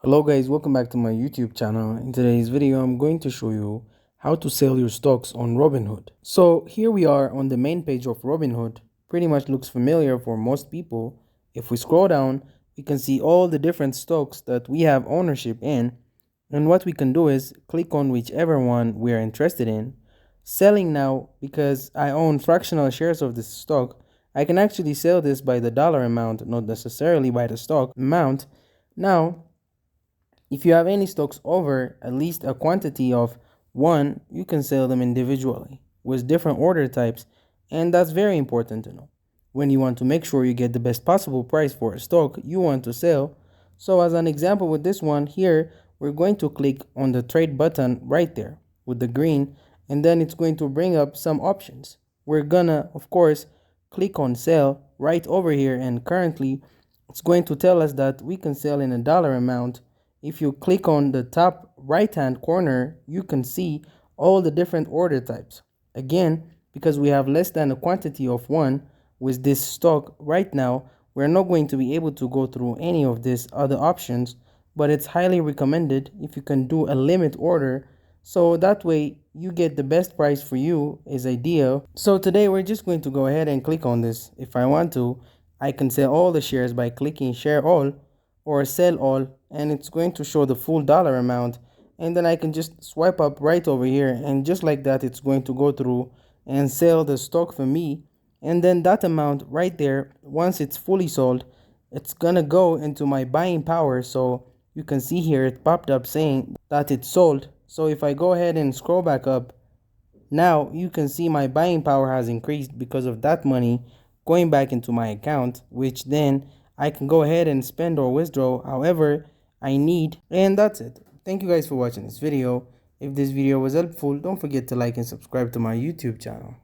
Hello guys, welcome back to my YouTube channel. In today's video, I'm going to show you how to sell your stocks on Robinhood. So here we are on the main page of Robinhood. Pretty much looks familiar for most people. If we scroll down, we can see all the different stocks that we have ownership in. And what we can do is click on whichever one we are interested in. Selling now, because I own fractional shares of this stock, I can actually sell this by the dollar amount, not necessarily by the stock amount. Now, if you have any stocks over at least a quantity of one, you can sell them individually with different order types, and that's very important to know. When you want to make sure you get the best possible price for a stock you want to sell. So as an example with this one here, we're going to click on the trade button right there with the green, and then it's going to bring up some options. We're gonna, of course, click on sell right over here, and currently it's going to tell us that we can sell in a dollar amount. If you click on the top right hand corner, you can see all the different order types. Again, because we have less than a quantity of one with this stock right now, we're not going to be able to go through any of these other options, but it's highly recommended if you can do a limit order, so that way you get the best price for you is ideal. So today we're just going to go ahead and click on this. If I want to, I can sell all the shares by clicking share all or sell all, and it's going to show the full dollar amount, and then I can just swipe up right over here, and just like that it's going to go through and sell the stock for me. And then that amount right there, once it's fully sold, it's gonna go into my buying power. So you can see here it popped up saying that it's sold. So if I go ahead and scroll back up, now you can see my buying power has increased because of that money going back into my account, which then I can go ahead and spend or withdraw however I need. And that's it. Thank you guys for watching this video. If this video was helpful, don't forget to like and subscribe to my YouTube channel.